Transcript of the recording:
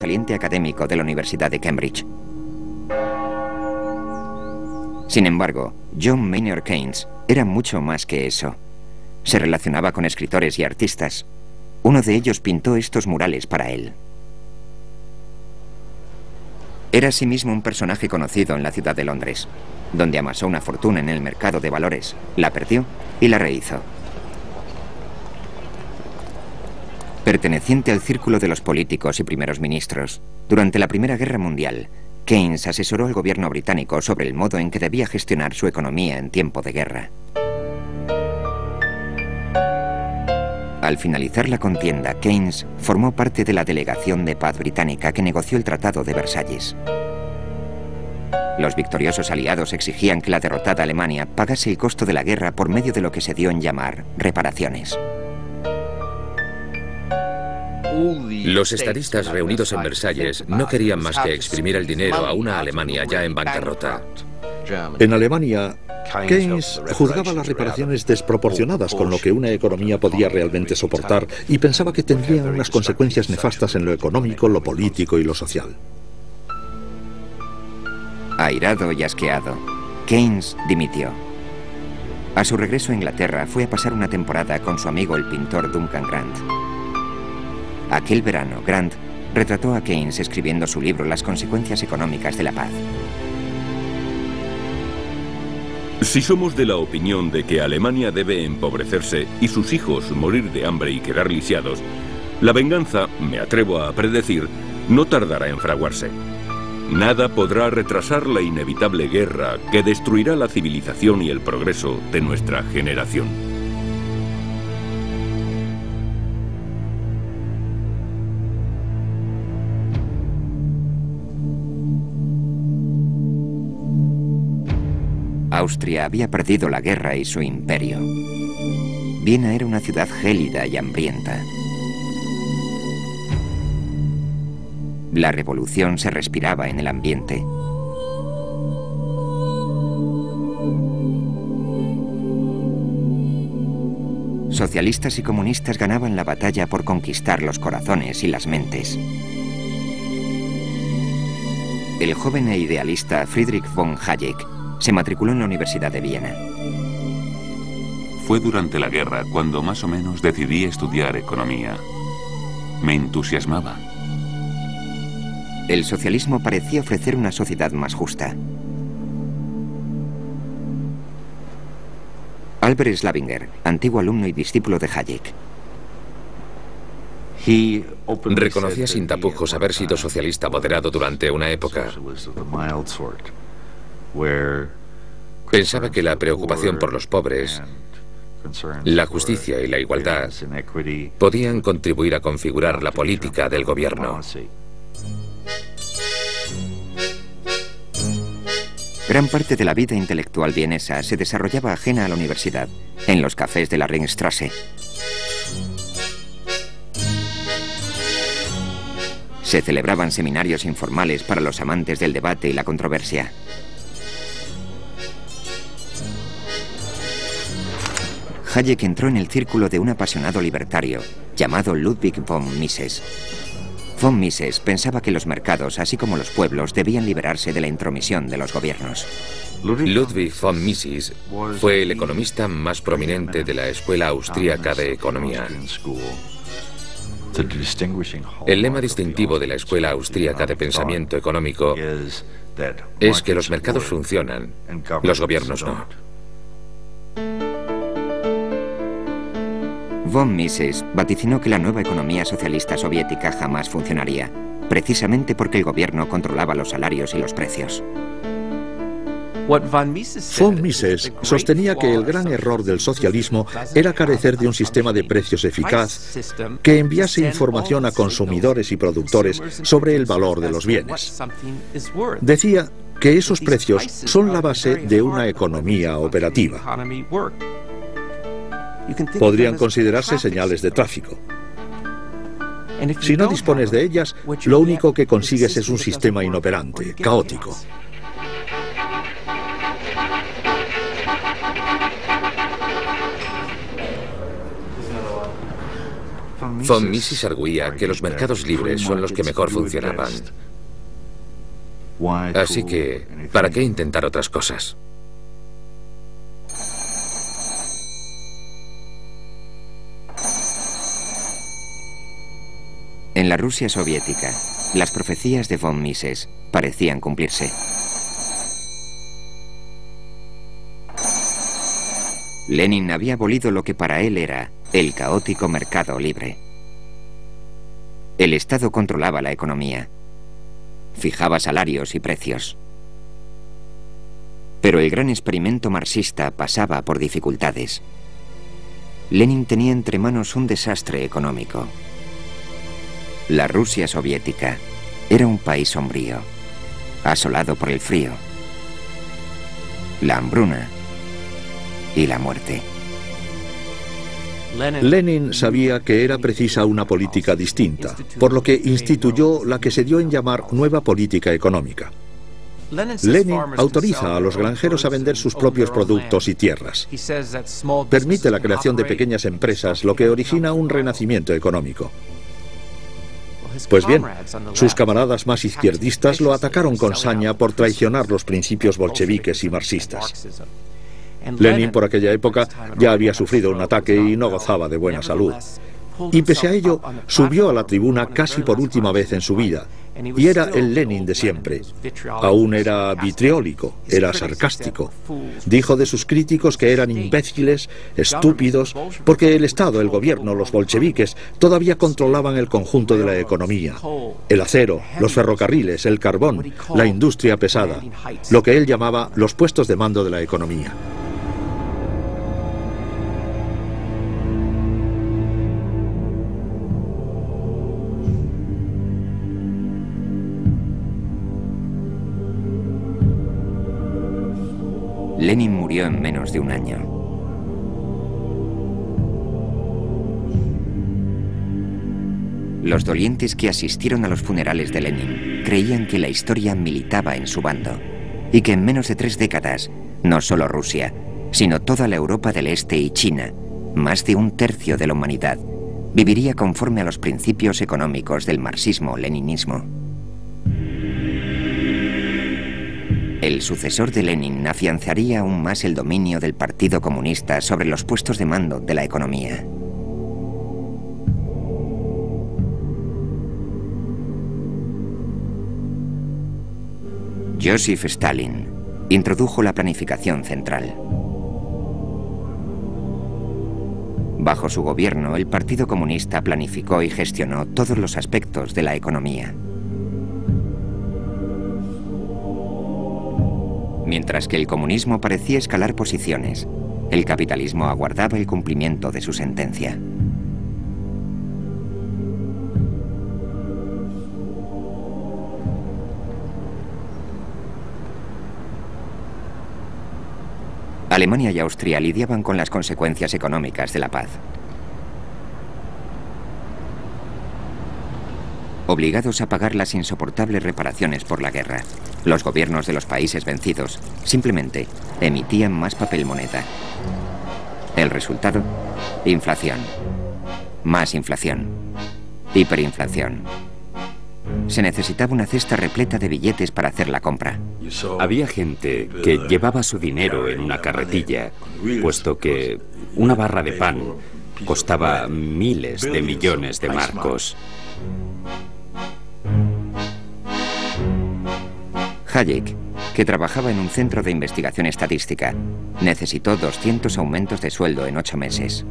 saliente académico de la Universidad de Cambridge. Sin embargo, John Maynard Keynes era mucho más que eso. Se relacionaba con escritores y artistas. Uno de ellos pintó estos murales para él. Era asimismo un personaje conocido en la ciudad de Londres, donde amasó una fortuna en el mercado de valores, la perdió y la rehizo. Perteneciente al círculo de los políticos y primeros ministros, durante la Primera Guerra Mundial, Keynes asesoró al gobierno británico sobre el modo en que debía gestionar su economía en tiempo de guerra. Al finalizar la contienda, Keynes formó parte de la delegación de paz británica que negoció el Tratado de Versalles. Los victoriosos aliados exigían que la derrotada Alemania pagase el costo de la guerra por medio de lo que se dio en llamar reparaciones. Los estadistas reunidos en Versalles no querían más que exprimir el dinero a una Alemania ya en bancarrota. En Alemania, Keynes juzgaba las reparaciones desproporcionadas con lo que una economía podía realmente soportar y pensaba que tendrían unas consecuencias nefastas en lo económico, lo político y lo social. Airado y asqueado, Keynes dimitió. A su regreso a Inglaterra fue a pasar una temporada con su amigo el pintor Duncan Grant. Aquel verano, Grant retrató a Keynes escribiendo su libro Las consecuencias económicas de la paz. Si somos de la opinión de que Alemania debe empobrecerse y sus hijos morir de hambre y quedar lisiados, la venganza, me atrevo a predecir, no tardará en fraguarse. Nada podrá retrasar la inevitable guerra que destruirá la civilización y el progreso de nuestra generación. Austria había perdido la guerra y su imperio. Viena era una ciudad gélida y hambrienta. La revolución se respiraba en el ambiente. Socialistas y comunistas ganaban la batalla por conquistar los corazones y las mentes. El joven e idealista Friedrich von Hayek se matriculó en la Universidad de Viena. Fue durante la guerra cuando más o menos decidí estudiar economía. Me entusiasmaba. El socialismo parecía ofrecer una sociedad más justa. Albert Slavinger, antiguo alumno y discípulo de Hayek. Reconocía sin tapujos haber sido socialista moderado durante una época. Pensaba que la preocupación por los pobres, la justicia y la igualdad podían contribuir a configurar la política del gobierno. Gran parte de la vida intelectual vienesa se desarrollaba ajena a la universidad, en los cafés de la Ringstrasse. Se celebraban seminarios informales para los amantes del debate y la controversia. Hayek entró en el círculo de un apasionado libertario llamado Ludwig von Mises. Von Mises pensaba que los mercados, así como los pueblos, debían liberarse de la intromisión de los gobiernos. Ludwig von Mises fue el economista más prominente de la Escuela Austríaca de Economía. El lema distintivo de la Escuela Austríaca de Pensamiento Económico es que los mercados funcionan, los gobiernos no. Von Mises vaticinó que la nueva economía socialista soviética jamás funcionaría, precisamente porque el gobierno controlaba los salarios y los precios. Von Mises sostenía que el gran error del socialismo era carecer de un sistema de precios eficaz que enviase información a consumidores y productores sobre el valor de los bienes. Decía que esos precios son la base de una economía operativa. Podrían considerarse señales de tráfico. Si no dispones de ellas, lo único que consigues es un sistema inoperante, caótico. Von Mises arguía que los mercados libres son los que mejor funcionaban. Así que, ¿para qué intentar otras cosas? En la Rusia soviética, las profecías de von Mises parecían cumplirse. Lenin había abolido lo que para él era el caótico mercado libre. El Estado controlaba la economía, fijaba salarios y precios. Pero el gran experimento marxista pasaba por dificultades. Lenin tenía entre manos un desastre económico. La Rusia soviética era un país sombrío, asolado por el frío, la hambruna y la muerte. Lenin sabía que era precisa una política distinta, por lo que instituyó la que se dio en llamar Nueva Política Económica. Lenin autoriza a los granjeros a vender sus propios productos y tierras. Permite la creación de pequeñas empresas, lo que origina un renacimiento económico. Pues bien, sus camaradas más izquierdistas lo atacaron con saña por traicionar los principios bolcheviques y marxistas. Lenin, por aquella época, ya había sufrido un ataque y no gozaba de buena salud. Y pese a ello, subió a la tribuna casi por última vez en su vida. Y era el Lenin de siempre. Aún era vitriólico, era sarcástico. Dijo de sus críticos que eran imbéciles, estúpidos, porque el Estado, el gobierno, los bolcheviques, todavía controlaban el conjunto de la economía. El acero, los ferrocarriles, el carbón, la industria pesada, lo que él llamaba los puestos de mando de la economía. Lenin murió en menos de un año. Los dolientes que asistieron a los funerales de Lenin creían que la historia militaba en su bando y que en menos de 3 décadas, no solo Rusia, sino toda la Europa del Este y China, más de 1/3 de la humanidad, viviría conforme a los principios económicos del marxismo-leninismo. El sucesor de Lenin afianzaría aún más el dominio del Partido Comunista sobre los puestos de mando de la economía. Joseph Stalin introdujo la planificación central. Bajo su gobierno, el Partido Comunista planificó y gestionó todos los aspectos de la economía. Mientras que el comunismo parecía escalar posiciones, el capitalismo aguardaba el cumplimiento de su sentencia. Alemania y Austria lidiaban con las consecuencias económicas de la paz. Obligados a pagar las insoportables reparaciones por la guerra, los gobiernos de los países vencidos simplemente emitían más papel moneda. El resultado: inflación, más inflación, hiperinflación. Se necesitaba una cesta repleta de billetes para hacer la compra. Había gente que llevaba su dinero en una carretilla, puesto que una barra de pan costaba miles de millones de marcos. Hayek, que trabajaba en un centro de investigación estadística, necesitó 200 aumentos de sueldo en 8 meses.